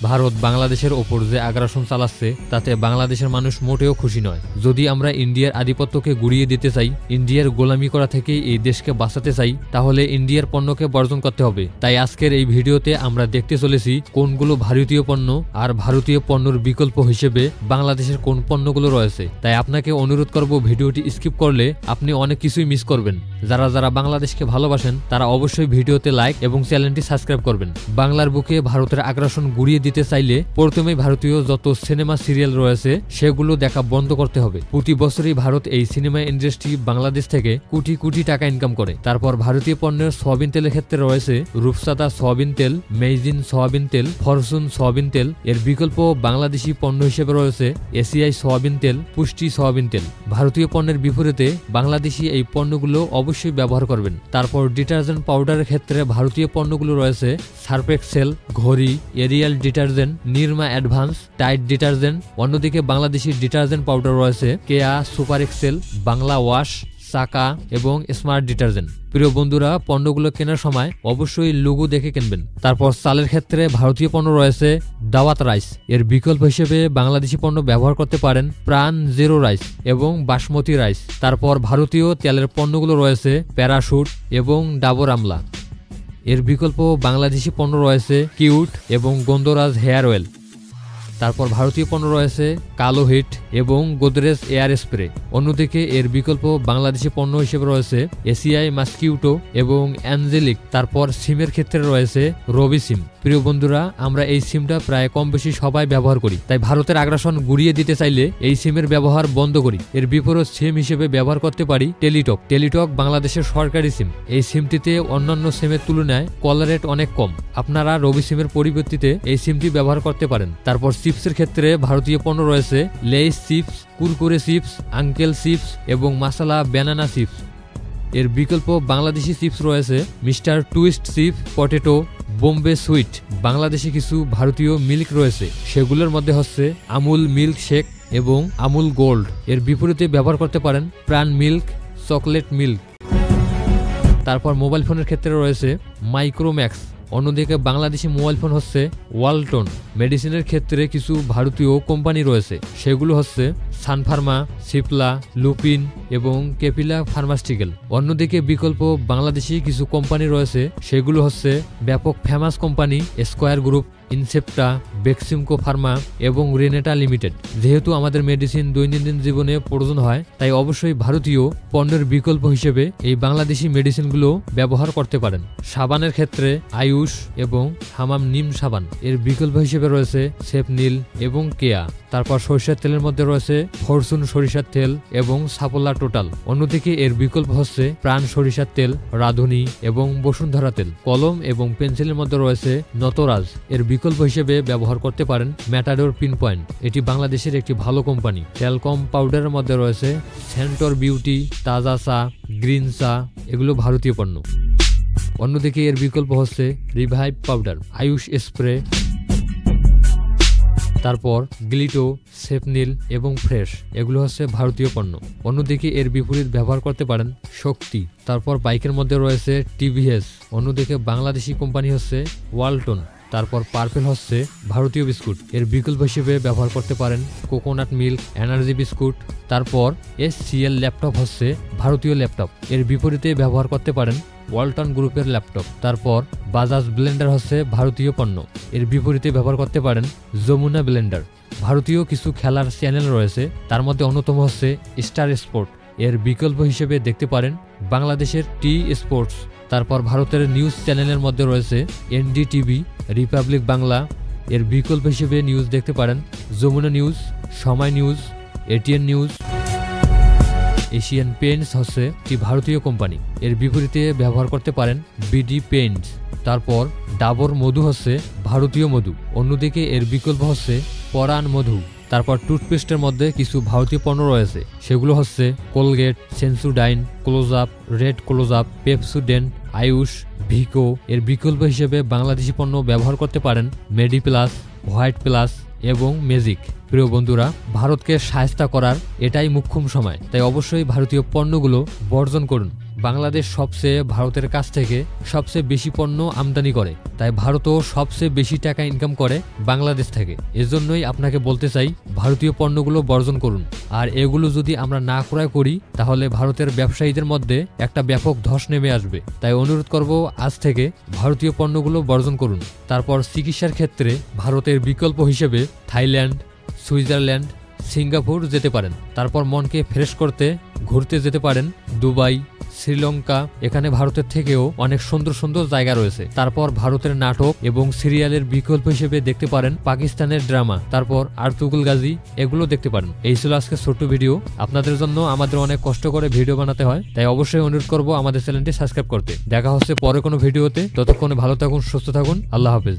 ভারত বাংলাদেশের ওপর যে আগ্রাসন চালাচ্ছে তাতে বাংলাদেশের মানুষ মোটেও খুশি নয়। যদি আমরা ইন্ডিয়ার আধিপত্যকে গুড়িয়ে দিতে চাই, ইন্ডিয়ার গোলামি করা থেকে এই দেশকে বাঁচাতে চাই, তাহলে ইন্ডিয়ার পণ্যকে বর্জন করতে হবে। তাই আজকের এই ভিডিওতে আমরা দেখতে চলেছি কোনগুলো ভারতীয় পণ্য আর ভারতীয় পণ্যের বিকল্প হিসেবে বাংলাদেশের কোন পণ্যগুলো রয়েছে। তাই আপনাকে অনুরোধ করব ভিডিওটি স্কিপ করলে আপনি অনেক কিছুই মিস করবেন। যারা যারা বাংলাদেশকে ভালোবাসেন তারা অবশ্যই ভিডিওতে লাইক এবং চ্যানেলটি সাবস্ক্রাইব করবেন। বাংলার বুকে ভারতের আগ্রাসন গুড়িয়ে দিতে চাইলে প্রথমেই ভারতীয় যত সিনেমা সিরিয়াল রয়েছে সেগুলো দেখা বন্ধ করতে হবে। প্রতি বছরই ভারত এই সিনেমা ইন্ডাস্ট্রি বাংলাদেশ থেকে কোটি কোটি টাকা ইনকাম করে। তারপর ভারতীয় পণ্যের সয়াবিন তেলের ক্ষেত্রে রয়েছে রূপসাদা সয়াবিন তেল, মেইজিন সয়াবিন তেল, ফরচুন সয়াবিন তেল। এর বিকল্প বাংলাদেশি পণ্য হিসেবে রয়েছে এসিআই সয়াবিন তেল, পুষ্টি সয়াবিন তেল। ভারতীয় পণ্যের বিপরীতে বাংলাদেশি এই পণ্যগুলো অবশ্যই ব্যবহার করবেন। তারপর ডিটারজেন্ট পাউডারের ক্ষেত্রে ভারতীয় পণ্যগুলো রয়েছে Surf Excel, Ghadi, Ariel detergent, Nirma advance, Tide detergent. অন্যদিকে বাংলাদেশি ডিটারজেন্ট পাউডার রয়েছে Keya super excel, Bangla wash, Chaka এবং স্মার্ট ডিটারজেন্ট। প্রিয় বন্ধুরা, পণ্যগুলো কেনার সময় অবশ্যই লোগো দেখে কিনবেন। তারপর চালের ক্ষেত্রে ভারতীয় পণ্য রয়েছে দাওয়াত রাইস। এর বিকল্প হিসেবে বাংলাদেশি পণ্য ব্যবহার করতে পারেন প্রাণ জিরো রাইস এবং বাসমতি রাইস। তারপর ভারতীয় তেলের পণ্যগুলো রয়েছে প্যারাশুট এবং ডাবর আমলা। এর বিকল্প বাংলাদেশি পণ্য রয়েছে কিউট এবং গন্ধরাজ হেয়ার অয়েল। তারপর ভারতীয় পণ্য রয়েছে কালো হিট এবং গোদরেজ এয়ার স্প্রে। অন্যদিকে এর বিকল্প বাংলাদেশি পণ্য হিসেবে রয়েছে এসিআই মাস্কিউটো এবং অ্যাঞ্জেলিক। তারপর সিমের ক্ষেত্রে রয়েছে রবি সিম। প্রিয় বন্ধুরা, আমরা এই সিমটা প্রায় কম বেশি সবাই ব্যবহার করি। তাই ভারতের আগ্রাসন গুড়িয়ে দিতে চাইলে এই সিমের ব্যবহার বন্ধ করি। এর বিপরীত সিম হিসেবে ব্যবহার করতে পারি টেলিটক। টেলিটক বাংলাদেশের সরকারি সিম। এই সিমটিতে অন্যান্য সিমের তুলনায় কল রেট অনেক কম। আপনারা রবি সিমের পরিবর্তে এই সিমটি ব্যবহার করতে পারেন। তারপর চিপসের ক্ষেত্রে ভারতীয় পণ্য রয়েছে Lay's chips, Kurkure chips, uncle chips এবং মাসালা ব্যানানা চিপস। এর বিকল্প বাংলাদেশি চিপস রয়েছে mister twist chips, potato, Bombay sweet. বাংলাদেশে কিছু ভারতীয় মিল্ক রয়েছে, সেগুলোর মধ্যে হচ্ছে আমুল মিল্ক শেক এবং আমুল গোল্ড। এর বিপরীতে ব্যবহার করতে পারেন প্রাণ মিল্ক, চকলেট মিল্ক। তারপর মোবাইল ফোনের ক্ষেত্রে রয়েছে মাইক্রোম্যাক্স। অন্যদিকে বাংলাদেশি মোবাইল ফোন হচ্ছে ওয়ালটন। মেডিসিনের ক্ষেত্রে কিছু ভারতীয় কোম্পানি রয়েছে, সেগুলো হচ্ছে সানফার্মা, সিপলা, লুপিন এবং কেপিলা ফার্মাস্টিক্যাল। অন্যদিকে বিকল্প বাংলাদেশি কিছু কোম্পানি রয়েছে, সেগুলো হচ্ছে ব্যাপক famous company square group, Incepta, Beximco Pharma এবং রেনেটা লিমিটেড। যেহেতু আমাদের মেডিসিন দৈনন্দিন জীবনে প্রয়োজন হয়, তাই অবশ্যই ভারতীয় পণ্যের বিকল্প হিসেবে এই বাংলাদেশি মেডিসিনগুলো ব্যবহার করতে পারেন। সাবানের ক্ষেত্রে আয়ুষ এবং হামাম নিম সাবান। এর বিকল্প হিসেবে রয়েছে সেফনিল এবং কেয়া। তারপর সরিষার তেলের মধ্যে রয়েছে ফরচুন সরিষার তেল এবং সাপোলা টোটাল। অন্যদিকে এর বিকল্প হচ্ছে প্রাণ সরিষার তেল, রাধুনী এবং বসুন্ধরা তেল। কলম এবং পেন্সিলের মধ্যে রয়েছে নটরাজ। এর বিকল্প হিসেবে ব্যবহার করতে পারেন ম্যাটাডোর পিন পয়েন্ট। এটি বাংলাদেশের একটি ভালো কোম্পানি। ট্যালকম পাউডারের মধ্যে রয়েছে সেন্টর বিউটি, তাজা চা, গ্রিন চা। এগুলো ভারতীয় পণ্য। অন্যদিকে এর বিকল্প হচ্ছে রিভাইভ পাউডার, আয়ুষ স্প্রে। তারপর গ্লিটো, সেফনিল এবং ফ্রেশ। এগুলো হচ্ছে ভারতীয় পণ্য। অন্যদিকে এর বিপরীত ব্যবহার করতে পারেন শক্তি। তারপর বাইকের মধ্যে রয়েছে টিভিএস। অন্যদিকে বাংলাদেশি কোম্পানি হচ্ছে ওয়ালটন। তারপর পার্পেল হচ্ছে ভারতীয় বিস্কুট। এর বিকল্প হিসেবে ব্যবহার করতে পারেন কোকোনাট মিল্ক, এনার্জি বিস্কুট। তারপর SCL ল্যাপটপ হচ্ছে ভারতীয় ল্যাপটপ। এর বিপরীতে ব্যবহার করতে পারেন ওয়ালটন গ্রুপের ল্যাপটপ। তারপর বাজাজ ব্লেন্ডার হচ্ছে ভারতীয় পণ্য। এর বিপরীতে ব্যবহার করতে পারেন যমুনা ব্লেন্ডার। ভারতীয় কিছু খেলার চ্যানেল রয়েছে, তার মধ্যে অন্যতম হচ্ছে স্টার স্পোর্ট। এর বিকল্প হিসেবে দেখতে পারেন বাংলাদেশের টি স্পোর্টস। তারপর ভারতের নিউজ চ্যানেলের মধ্যে রয়েছে NDTV, রিপাবলিক বাংলা। এর বিকল্প হিসেবে নিউজ দেখতে পারেন যমুনা নিউজ, সময় news, ATN news. Asian Paints হচ্ছে একটি ভারতীয় কোম্পানি। এর বিপরীতে ব্যবহার করতে পারেন BD পেইন্টস। তারপর ডাবর মধু হচ্ছে ভারতীয় মধু। অন্যদিকে এর বিকল্প হচ্ছে পরাণ মধু। তারপর টুথপেস্টের মধ্যে কিছু ভারতীয় পণ্য রয়েছে, সেগুলো হচ্ছে Colgate, Sensodyne, close up, red close up, Pepsodent, Ayush, Vicco. এর বিকল্প হিসেবে বাংলাদেশি পণ্য ব্যবহার করতে পারেন মেডি প্লাস, হোয়াইট প্লাস এবং ম্যাজিক। প্রিয় বন্ধুরা, ভারতকে শায়েস্তা করার এটাই মুখ্যম সময়। তাই অবশ্যই ভারতীয় পণ্যগুলো বর্জন করুন। বাংলাদেশ সবচেয়ে ভারতের কাছ থেকে সবচেয়ে বেশি পণ্য আমদানি করে, তাই ভারতও সবচেয়ে বেশি টাকা ইনকাম করে বাংলাদেশ থেকে। এজন্যই আপনাকে বলতে চাই ভারতীয় পণ্যগুলো বর্জন করুন। আর এগুলো যদি আমরা না ক্রয় করি তাহলে ভারতের ব্যবসায়ীদের মধ্যে একটা ব্যাপক ধস নেমে আসবে। তাই অনুরোধ করব আজ থেকে ভারতীয় পণ্যগুলো বর্জন করুন। তারপর চিকিৎসার ক্ষেত্রে ভারতের বিকল্প হিসেবে থাইল্যান্ড, সুইজারল্যান্ড, সিঙ্গাপুর যেতে পারেন। তারপর মনকে ফ্রেশ করতে ঘুরতে যেতে পারেন দুবাই, শ্রীলঙ্কা। এখানে ভারতের থেকেও অনেক সুন্দর সুন্দর জায়গা রয়েছে। তারপর ভারতের নাটক এবং সিরিয়ালের বিকল্প হিসেবে দেখতে পারেন পাকিস্তানের ড্রামা, তারপর আর্তুগল গাজী, এগুলো দেখতে পারেন। এই ছিল আজকে ছোট্ট ভিডিও। আপনাদের জন্য আমাদের অনেক কষ্ট করে ভিডিও বানাতে হয়, তাই অবশ্যই অনুরোধ করব আমাদের চ্যানেলটি সাবস্ক্রাইব করতে। দেখা হচ্ছে পরে কোনো ভিডিওতে। ততক্ষণে ভালো থাকুন, সুস্থ থাকুন। আল্লাহ হাফেজ।